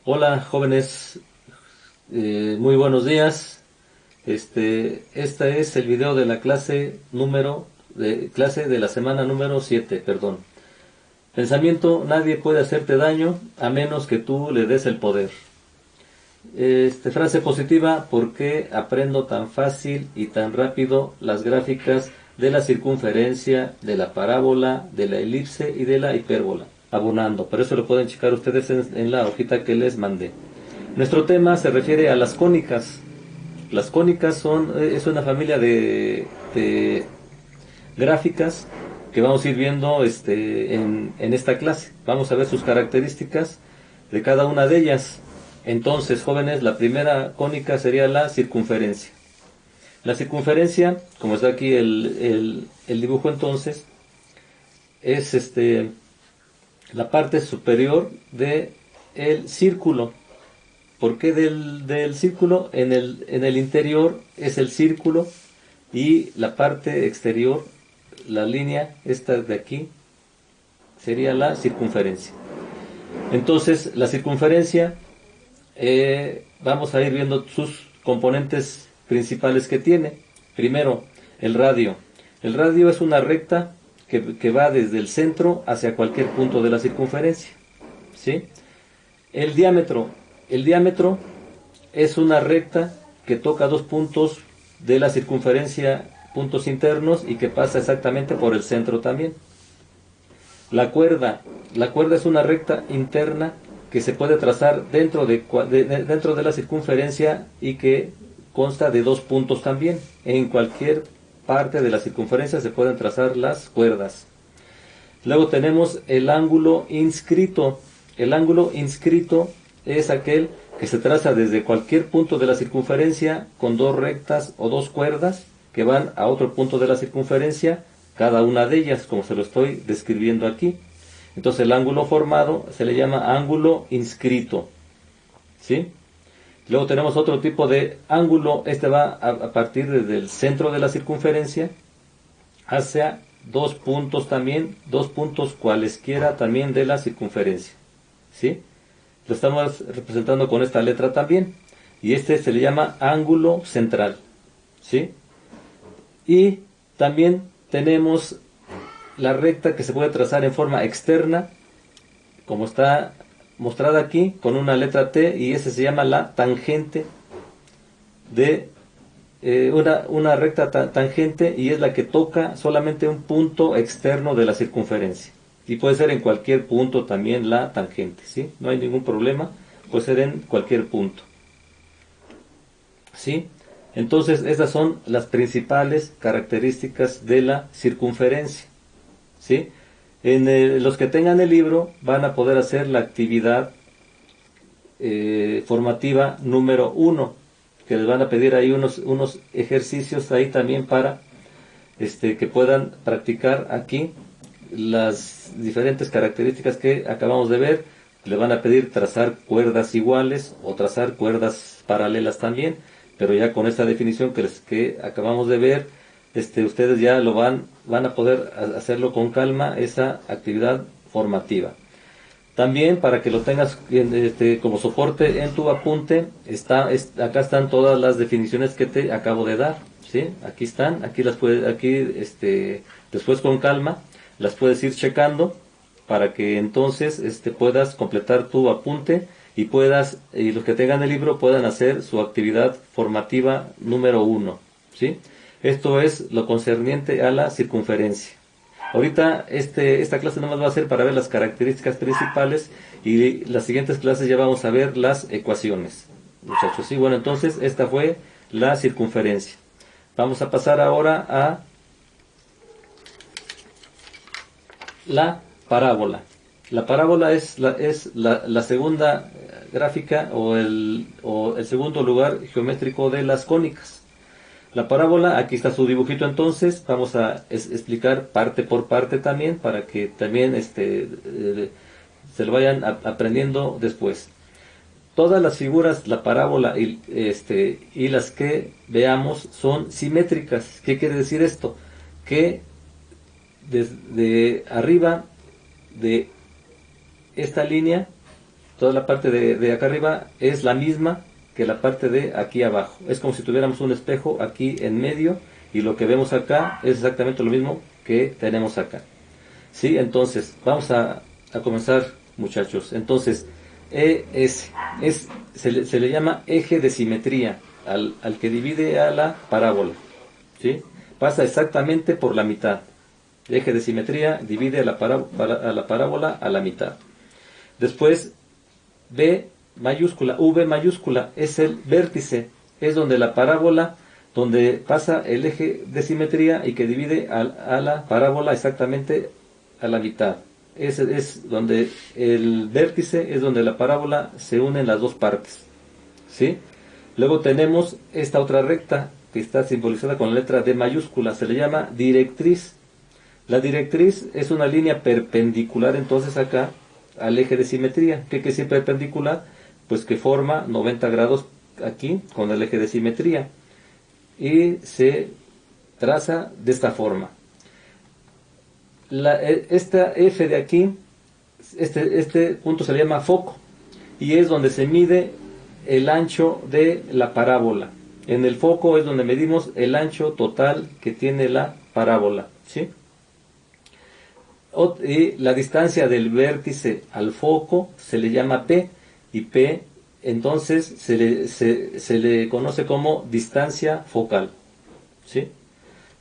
Hola jóvenes, muy buenos días. Este es el video de la clase de la semana número 7, perdón. Pensamiento: nadie puede hacerte daño a menos que tú le des el poder. Frase positiva: ¿por qué aprendo tan fácil y tan rápido las gráficas de la circunferencia, de la parábola, de la elipse y de la hipérbola? Abonando, pero eso lo pueden checar ustedes en la hojita que les mandé. Nuestro tema se refiere a las cónicas. Las cónicas es una familia de gráficas que vamos a ir viendo en esta clase. Vamos a ver sus características de cada una de ellas. Entonces, jóvenes, la primera cónica sería la circunferencia. La circunferencia, como está aquí el dibujo entonces, es la parte superior de el círculo. ¿Por qué del círculo? En el interior es el círculo y la parte exterior, la línea esta de aquí, sería la circunferencia. Entonces, la circunferencia, vamos a ir viendo sus componentes principales que tiene. Primero, el radio. El radio es una recta que va desde el centro hacia cualquier punto de la circunferencia. ¿Sí? El diámetro. El diámetro es una recta que toca dos puntos de la circunferencia, puntos internos, y que pasa exactamente por el centro también. La cuerda. La cuerda es una recta interna que se puede trazar dentro de la circunferencia y que consta de dos puntos también. En cualquier parte de la circunferencia se pueden trazar las cuerdas. Luego tenemos el ángulo inscrito. El ángulo inscrito es aquel que se traza desde cualquier punto de la circunferencia con dos rectas o dos cuerdas que van a otro punto de la circunferencia, cada una de ellas, como se lo estoy describiendo aquí. Entonces el ángulo formado se le llama ángulo inscrito. ¿Sí? Luego tenemos otro tipo de ángulo. Este va a partir desde el centro de la circunferencia hacia dos puntos también, dos puntos cualesquiera también de la circunferencia. ¿Sí? Lo estamos representando con esta letra también. Y este se le llama ángulo central. ¿Sí? Y también tenemos la recta que se puede trazar en forma externa, como está mostrada aquí, con una letra T, y ese se llama la tangente de una recta tangente, y es la que toca solamente un punto externo de la circunferencia. Y puede ser en cualquier punto también la tangente, ¿sí? No hay ningún problema, puede ser en cualquier punto. ¿Sí? Entonces, estas son las principales características de la circunferencia. ¿Sí? Los que tengan el libro van a poder hacer la actividad formativa número 1, que les van a pedir ahí unos ejercicios ahí también para que puedan practicar aquí las diferentes características que acabamos de ver. Le van a pedir trazar cuerdas iguales o trazar cuerdas paralelas también, pero ya con esta definición que acabamos de ver, ustedes ya van a poder hacerlo con calma, esa actividad formativa. También, para que lo tengas como soporte en tu apunte, acá están todas las definiciones que te acabo de dar. ¿Sí? Aquí están, después con calma las puedes ir checando para que entonces puedas completar tu apunte y los que tengan el libro puedan hacer su actividad formativa número 1. ¿Sí? Esto es lo concerniente a la circunferencia. Ahorita esta clase nomás va a ser para ver las características principales, y las siguientes clases ya vamos a ver las ecuaciones, muchachos. Sí, bueno, entonces esta fue la circunferencia. Vamos a pasar ahora a la parábola. La parábola es la segunda gráfica o el segundo lugar geométrico de las cónicas. La parábola, aquí está su dibujito entonces, vamos a explicar parte por parte también para que también se lo vayan aprendiendo después. Todas las figuras, la parábola y las que veamos son simétricas. ¿Qué quiere decir esto? Que desde arriba de esta línea toda la parte de acá arriba es la misma que la parte de aquí abajo. Es como si tuviéramos un espejo aquí en medio y lo que vemos acá es exactamente lo mismo que tenemos acá. ¿Sí? Entonces, vamos a comenzar, muchachos. Entonces, se le llama eje de simetría al que divide a la parábola. ¿Sí? Pasa exactamente por la mitad. Eje de simetría divide a la parábola a la mitad. Después, V mayúscula es el vértice, es donde la parábola, donde pasa el eje de simetría y que divide a la parábola exactamente a la mitad. Ese es donde el vértice, es donde la parábola se une en las dos partes. ¿Sí? Luego tenemos esta otra recta que está simbolizada con la letra D mayúscula, se le llama directriz. La directriz es una línea perpendicular entonces acá al eje de simetría. ¿Qué quiere decir perpendicular? Pues que forma 90 grados aquí con el eje de simetría y se traza de esta forma. Esta F de aquí, este punto se le llama foco y es donde se mide el ancho de la parábola. En el foco es donde medimos el ancho total que tiene la parábola, ¿sí? Y la distancia del vértice al foco se le llama P, y P entonces se le conoce como distancia focal, ¿sí?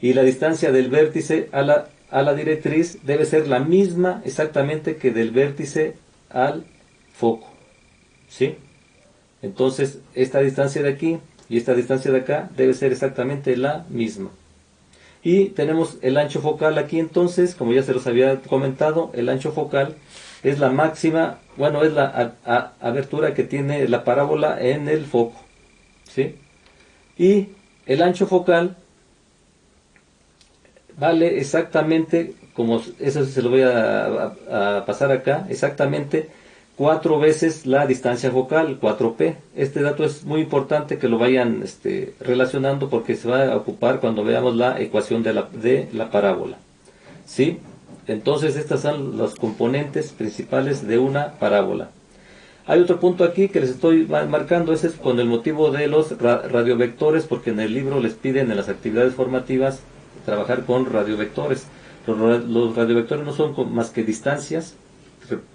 Y la distancia del vértice a la directriz debe ser la misma exactamente que del vértice al foco, ¿sí? Entonces esta distancia de aquí y esta distancia de acá debe ser exactamente la misma. Y tenemos el ancho focal aquí entonces, como ya se los había comentado, el ancho focal es la máxima, bueno, es la abertura que tiene la parábola en el foco, ¿sí? Y el ancho focal vale exactamente, como eso se lo voy a pasar acá, exactamente 4 veces la distancia focal, 4P. Este dato es muy importante que lo vayan relacionando porque se va a ocupar cuando veamos la ecuación de la parábola. ¿Sí? Entonces estas son los componentes principales de una parábola. Hay otro punto aquí que les estoy marcando, ese es con el motivo de los radiovectores, porque en el libro les piden en las actividades formativas trabajar con radiovectores. Los radiovectores no son más que distancias,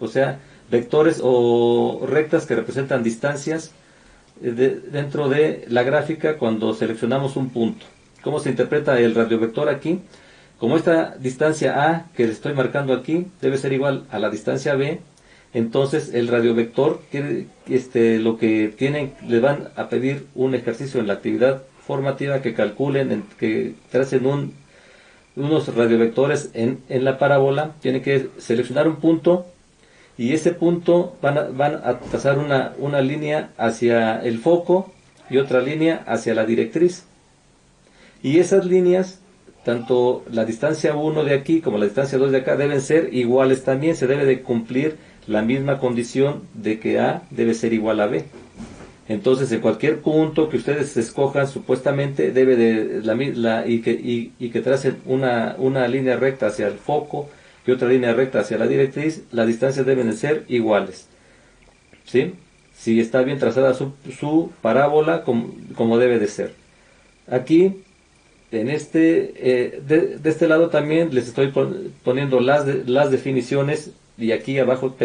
o sea, vectores o rectas que representan distancias dentro de la gráfica cuando seleccionamos un punto. ¿Cómo se interpreta el radiovector aquí? Como esta distancia A que le estoy marcando aquí debe ser igual a la distancia B, entonces el radiovector, lo que tienen, le van a pedir un ejercicio en la actividad formativa que calculen, que tracen unos radiovectores en la parábola. Tienen que seleccionar un punto y ese punto van a trazar una línea hacia el foco y otra línea hacia la directriz. Y esas líneas, tanto la distancia 1 de aquí como la distancia 2 de acá, deben ser iguales también. Se debe de cumplir la misma condición de que A debe ser igual a B. Entonces, en cualquier punto que ustedes escojan, supuestamente debe de y que tracen una línea recta hacia el foco y otra línea recta hacia la directriz, las distancias deben de ser iguales, ¿sí? Si está bien trazada su parábola como debe de ser. Aquí, en de este lado también les estoy poniendo las definiciones, y aquí abajo,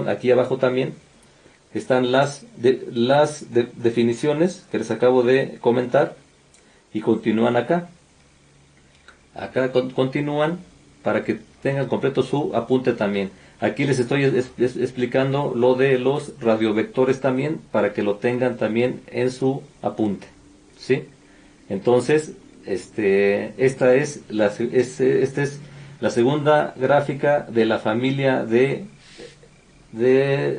aquí abajo también están las definiciones que les acabo de comentar y continúan acá. Acá continúan para que tengan completo su apunte también. Aquí les estoy explicando lo de los radiovectores también para que lo tengan también en su apunte, ¿sí? Entonces, esta es la segunda gráfica de la familia de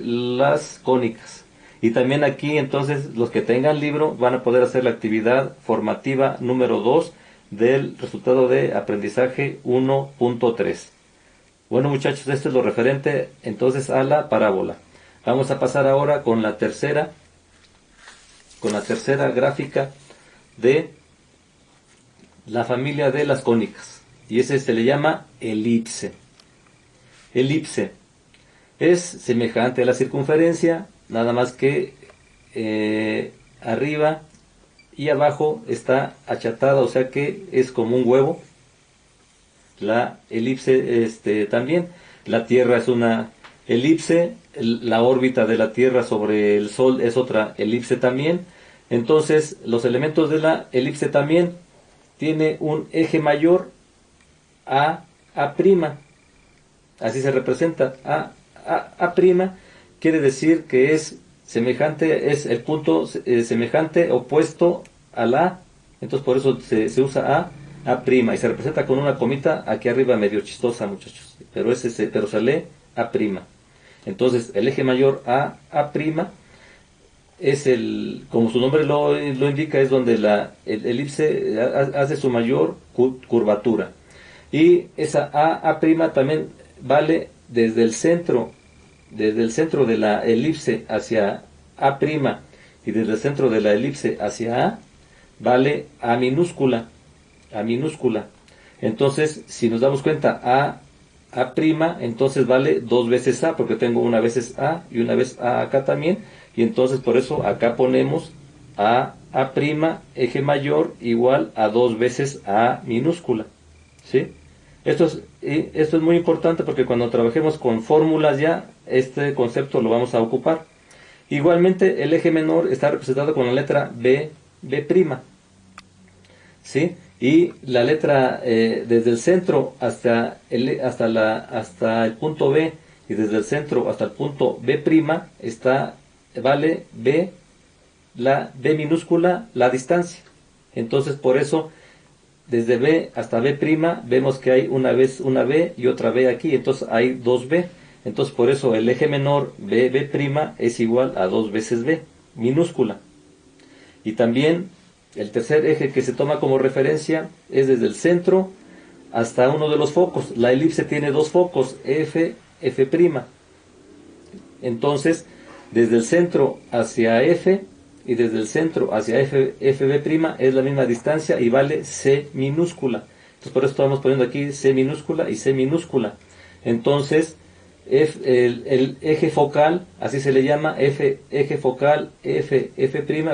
las cónicas. Y también aquí entonces los que tengan libro van a poder hacer la actividad formativa número 2 del resultado de aprendizaje 1.3. Bueno, muchachos, esto es lo referente entonces a la parábola. Vamos a pasar ahora con la tercera gráfica de la familia de las cónicas, y ese se le llama elipse. Elipse es semejante a la circunferencia nada más que arriba y abajo está achatada, o sea que es como un huevo. La elipse también, la Tierra es una elipse, la órbita de la Tierra sobre el Sol es otra elipse también. Entonces los elementos de la elipse también tiene un eje mayor A', así se representa, A', quiere decir que es semejante, es el punto semejante, opuesto a la, entonces por eso se usa A', y se representa con una comita aquí arriba medio chistosa, muchachos, pero pero se lee A'. Entonces el eje mayor A', es como su nombre lo indica, es donde el elipse hace su mayor curvatura. Y esa A' también vale desde el centro de la elipse hacia A' y desde el centro de la elipse hacia A, vale A minúscula. Entonces, si nos damos cuenta, A', entonces vale dos veces A, porque tengo una vez A y una vez A acá también, y entonces por eso acá ponemos A', eje mayor, igual a dos veces A minúscula. ¿Sí? Esto es muy importante porque cuando trabajemos con fórmulas ya, este concepto lo vamos a ocupar. Igualmente, el eje menor está representado con la letra B'. ¿Sí? Y la letra desde el centro hasta el punto B, y desde el centro hasta el punto B' vale B, la B minúscula, la distancia. Entonces por eso desde B hasta B' vemos que hay una vez una B y otra B aquí, entonces hay dos B. Entonces por eso el eje menor B' es igual a dos veces B minúscula. Y también el tercer eje que se toma como referencia es desde el centro hasta uno de los focos. La elipse tiene dos focos, F'. Entonces, desde el centro hacia F y desde el centro hacia FB' es la misma distancia y vale C minúscula. Entonces, por eso estamos poniendo aquí C minúscula y C minúscula. Entonces, el eje focal, así se le llama, eje focal F'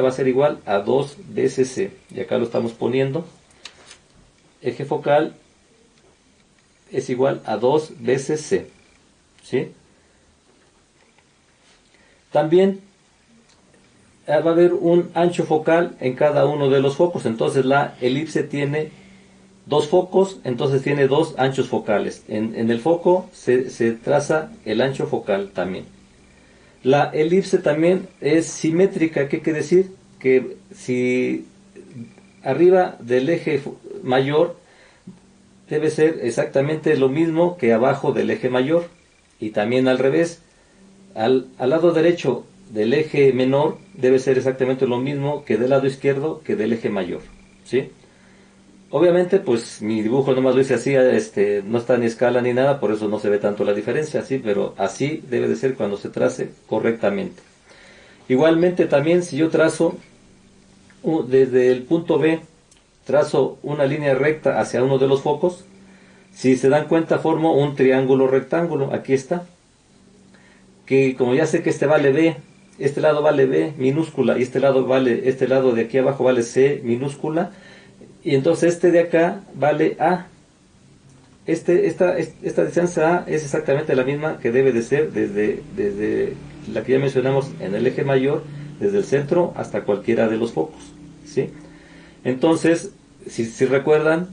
va a ser igual a 2 veces C. Y acá lo estamos poniendo. Eje focal es igual a 2 veces C. ¿Sí? También va a haber un ancho focal en cada uno de los focos. Entonces la elipse tiene dos focos, entonces tiene dos anchos focales. En el foco se traza el ancho focal también. La elipse también es simétrica. ¿Qué quiere decir? Que si arriba del eje mayor debe ser exactamente lo mismo que abajo del eje mayor. Y también al revés. Al lado derecho del eje menor debe ser exactamente lo mismo que del lado izquierdo que del eje mayor. ¿Sí? Obviamente, pues mi dibujo nomás lo hice así, no está ni escala ni nada, por eso no se ve tanto la diferencia, ¿sí? Pero así debe de ser cuando se trace correctamente. Igualmente también, si yo trazo desde el punto B, trazo una línea recta hacia uno de los focos, si se dan cuenta formo un triángulo rectángulo, aquí está, que como ya sé que este vale B, este lado vale B minúscula y este lado de aquí abajo vale C minúscula, y entonces este de acá vale A. Esta distancia A es exactamente la misma que debe de ser desde la que ya mencionamos en el eje mayor, desde el centro hasta cualquiera de los focos. ¿Sí? Entonces, si recuerdan,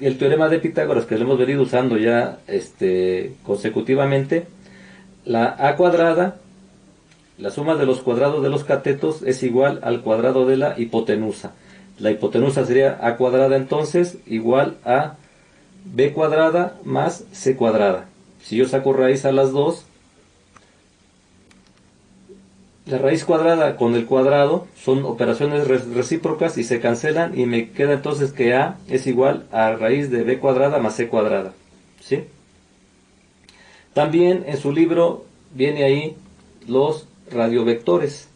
el teorema de Pitágoras, que lo hemos venido usando ya consecutivamente, la A cuadrada, la suma de los cuadrados de los catetos es igual al cuadrado de la hipotenusa. La hipotenusa sería A cuadrada entonces igual a B cuadrada más C cuadrada. Si yo saco raíz a las dos, la raíz cuadrada con el cuadrado son operaciones recíprocas y se cancelan, y me queda entonces que A es igual a raíz de B cuadrada más C cuadrada. ¿Sí? También en su libro viene ahí los radiovectores.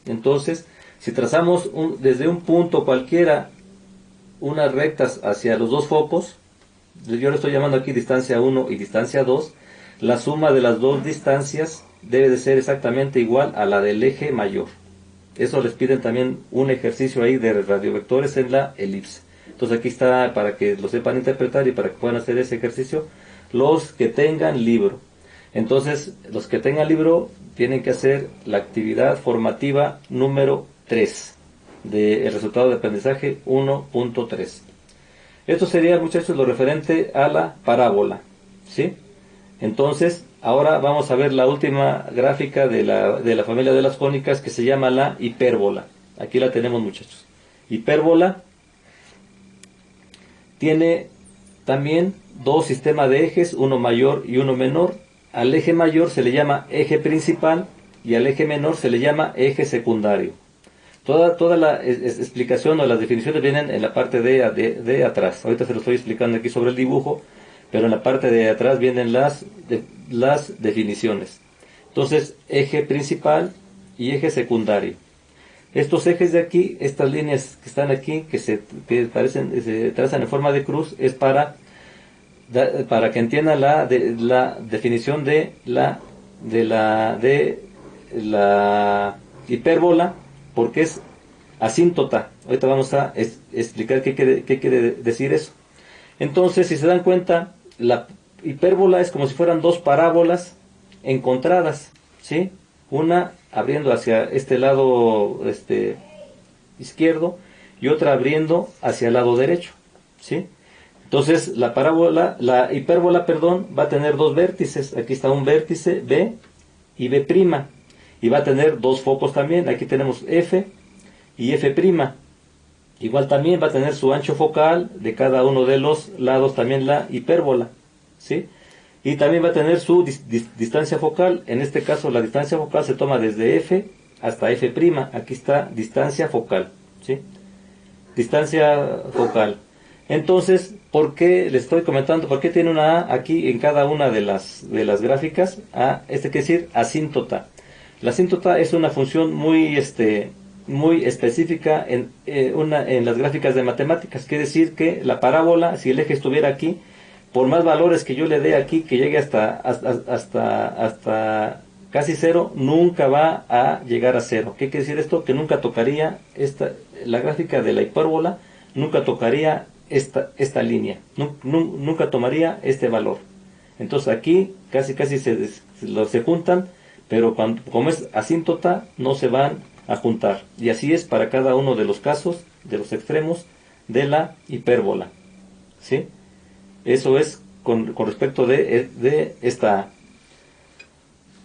Entonces, si trazamos desde un punto cualquiera unas rectas hacia los dos focos, yo le estoy llamando aquí distancia 1 y distancia 2, la suma de las dos distancias debe de ser exactamente igual a la del eje mayor. Eso les piden también un ejercicio ahí de radiovectores en la elipse. Entonces aquí está para que lo sepan interpretar y para que puedan hacer ese ejercicio los que tengan libro. Entonces los que tengan libro tienen que hacer la actividad formativa número 3 del resultado de aprendizaje 1.3. Esto sería, muchachos, lo referente a la parábola, ¿sí? Entonces, ahora vamos a ver la última gráfica de la familia de las cónicas, que se llama la hipérbola. Aquí la tenemos, muchachos. Hipérbola tiene también dos sistemas de ejes, uno mayor y uno menor. Al eje mayor se le llama eje principal y al eje menor se le llama eje secundario. Toda la explicación o las definiciones vienen en la parte de atrás. Ahorita se lo estoy explicando aquí sobre el dibujo, pero en la parte de atrás vienen las definiciones. Entonces, eje principal y eje secundario. Estos ejes de aquí, estas líneas que están aquí, que se trazan en forma de cruz, es para que entiendan la definición de la hipérbola, porque es asíntota. Ahorita vamos a explicar qué quiere decir eso. Entonces, si se dan cuenta, la hipérbola es como si fueran dos parábolas encontradas, ¿sí? Una abriendo hacia este lado izquierdo y otra abriendo hacia el lado derecho, ¿sí? Entonces, la hipérbola, va a tener dos vértices. Aquí está un vértice B y B'. Y va a tener dos focos también. Aquí tenemos F y F'. Igual también va a tener su ancho focal de cada uno de los lados también la hipérbola, ¿sí? Y también va a tener su distancia focal. En este caso la distancia focal se toma desde F hasta F'. Aquí está distancia focal, ¿sí? Distancia focal. Entonces, ¿por qué les estoy comentando? ¿Por qué tiene una A aquí en cada una de las gráficas? Quiere decir asíntota. La asíntota es una función muy específica en las gráficas de matemáticas. Quiere decir que la parábola, si el eje estuviera aquí, por más valores que yo le dé aquí, que llegue hasta casi cero, nunca va a llegar a cero. ¿Qué quiere decir esto? Que nunca tocaría la gráfica de la hipérbola, nunca tocaría esta línea, nunca tomaría este valor. Entonces aquí casi se juntan, pero como es asíntota, no se van a juntar. Y así es para cada uno de los casos, de los extremos de la hipérbola, ¿sí? Eso es con respecto de esta A.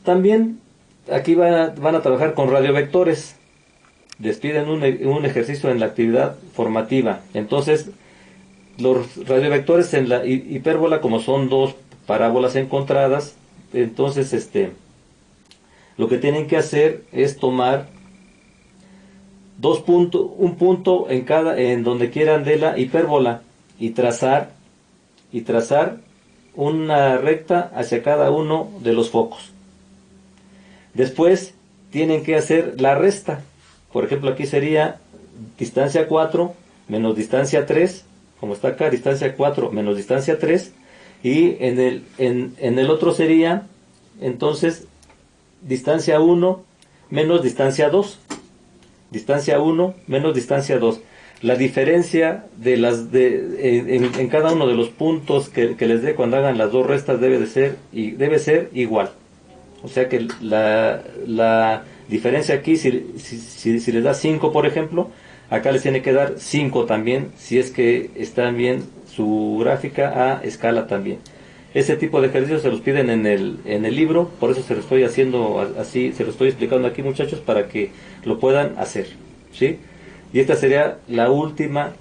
También aquí van a trabajar con radiovectores. Les piden un ejercicio en la actividad formativa. Entonces, los radiovectores en la hipérbola, como son dos parábolas encontradas, entonces lo que tienen que hacer es tomar un punto en donde quieran de la hipérbola y trazar una recta hacia cada uno de los focos. Después tienen que hacer la resta. Por ejemplo, aquí sería distancia 4 menos distancia 3, como está acá, distancia 4 menos distancia 3, y en el otro sería entonces distancia 1 menos distancia 2. Distancia 1 menos distancia 2. La diferencia en cada uno de los puntos que les dé cuando hagan las dos restas debe ser igual. O sea que la diferencia aquí, si les da 5, por ejemplo, acá les tiene que dar 5 también, si es que están bien su gráfica a escala también. Ese tipo de ejercicios se los piden en el libro, por eso se lo estoy haciendo así, se lo estoy explicando aquí, muchachos, para que lo puedan hacer, ¿sí? Y esta sería la última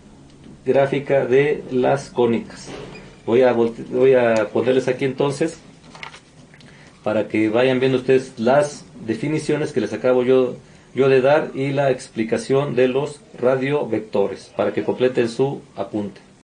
gráfica de las cónicas. Voy a ponerles aquí entonces, para que vayan viendo ustedes las definiciones que les acabo yo de dar y la explicación de los radiovectores, para que completen su apunte.